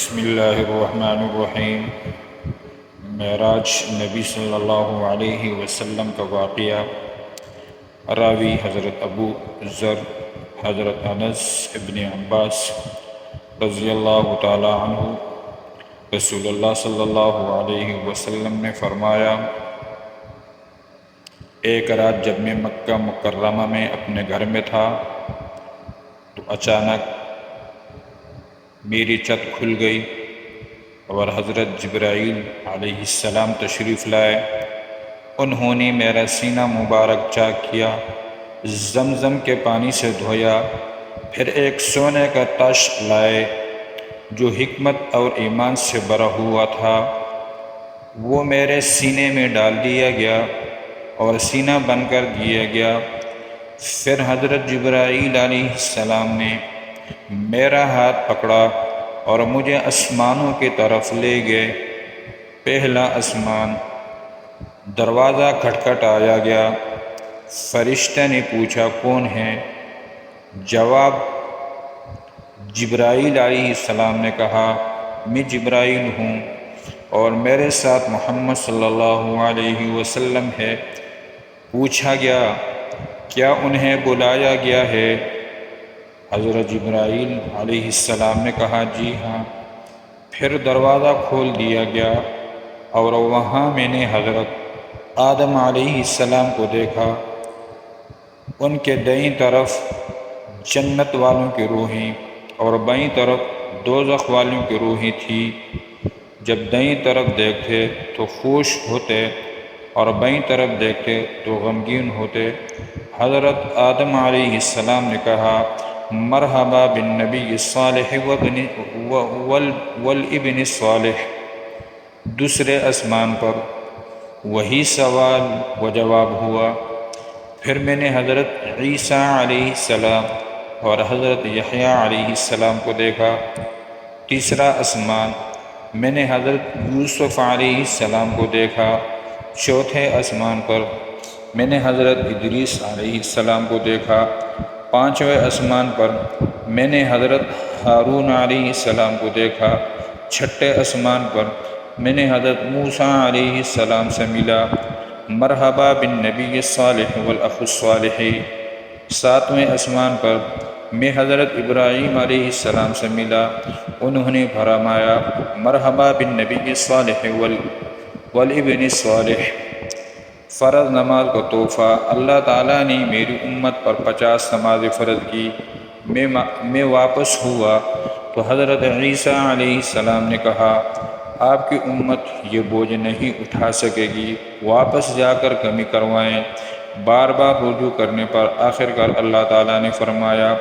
بسم اللہ الرحمن الرحیم۔ معراج نبی صلی اللہ علیہ وسلم کا واقعہ۔ راوی حضرت ابو ذر حضرت انس ابن عباس رضی اللہ تعالی عنہ، رسول اللہ صلی اللہ علیہ وسلم نے فرمایا، ایک رات جب میں مکہ مکرمہ میں اپنے گھر میں تھا تو اچانک میری چھت کھل گئی اور حضرت جبرائیل علیہ السلام تشریف لائے۔ انہوں نے میرا سینہ مبارک چاک کیا، زمزم کے پانی سے دھویا، پھر ایک سونے کا تاج لائے جو حکمت اور ایمان سے بھرا ہوا تھا، وہ میرے سینے میں ڈال دیا گیا اور سینہ بن کر دیا گیا۔ پھر حضرت جبرائیل علیہ السلام نے میرا ہاتھ پکڑا اور مجھے آسمانوں کی طرف لے گئے۔ پہلا آسمان، دروازہ کھٹکھٹایا گیا۔ فرشتے نے پوچھا، کون ہے؟ جواب، جبرائیل علیہ السلام نے کہا، میں جبرائیل ہوں اور میرے ساتھ محمد صلی اللہ علیہ وسلم ہے۔ پوچھا گیا، کیا انہیں بلایا گیا ہے؟ حضرت جبرائیل علیہ السلام نے کہا، جی ہاں۔ پھر دروازہ کھول دیا گیا اور وہاں میں نے حضرت آدم علیہ السلام کو دیکھا۔ ان کے دائیں طرف جنت والوں کی روحیں اور بائیں طرف دوزخ والوں کی روحیں تھی۔ جب دائیں طرف دیکھتے تو خوش ہوتے اور بائیں طرف دیکھتے تو غمگین ہوتے۔ حضرت آدم علیہ السلام نے کہا، مرحبا بالنبی الصالح والابن الصالح۔ دوسرے آسمان پر وہی سوال و جواب ہوا۔ پھر میں نے حضرت عیسیٰ علیہ السلام اور حضرت یحییٰ علیہ السلام کو دیکھا۔ تیسرا آسمان، میں نے حضرت یوسف علیہ السلام کو دیکھا۔ چوتھے آسمان پر میں نے حضرت ادریس علیہ السلام کو دیکھا۔ پانچویں آسمان پر میں نے حضرت ہارون علیہ السلام کو دیکھا۔ چھٹے آسمان پر میں نے حضرت موسیٰ علیہ السلام سے ملا۔ مرحبا بالنبی الصالح والاخ الصالح۔ ساتویں آسمان پر میں حضرت ابراہیم علیہ السلام سے ملا۔ انہوں نے فرمایا، مرحبا بالنبی الصالح والابن الصالح۔ فرض نماز کا تحفہ۔ اللہ تعالیٰ نے میری امت پر 50 نمازیں فرض کی۔ میں واپس ہوا تو حضرت عیسیٰ علیہ السلام نے کہا، آپ کی امت یہ بوجھ نہیں اٹھا سکے گی، واپس جا کر کمی کروائیں۔ بار بار رجوع کرنے پر آخرکار اللہ تعالیٰ نے فرمایا،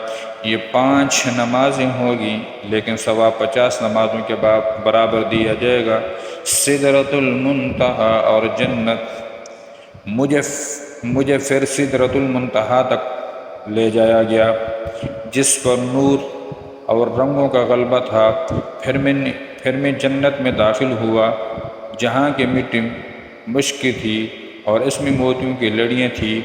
یہ 5 نمازیں ہوگی لیکن ثواب 50 نمازوں کے برابر دیا جائے گا۔ سدرۃ المنتہا اور جنت۔ مجھے پھر سدرۃ المنتہا تک لے جایا گیا جس پر نور اور رنگوں کا غلبہ تھا۔ پھر میں جنت میں داخل ہوا جہاں کی مٹی مشک کی تھی اور اس میں موتیوں کی لڑیاں تھیں۔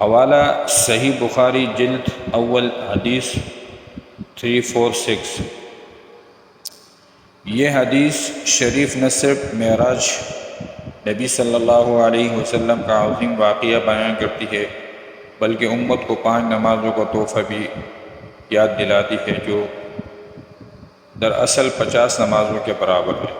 حوالہ صحیح بخاری جلد اول حدیث 346۔ یہ حدیث شریف نہ صرف معراج نبی صلی اللہ علیہ وسلم کا عظیم واقعہ بیان کرتی ہے بلکہ امت کو 5 نمازوں کا تحفہ بھی یاد دلاتی ہے جو دراصل 50 نمازوں کے برابر ہے۔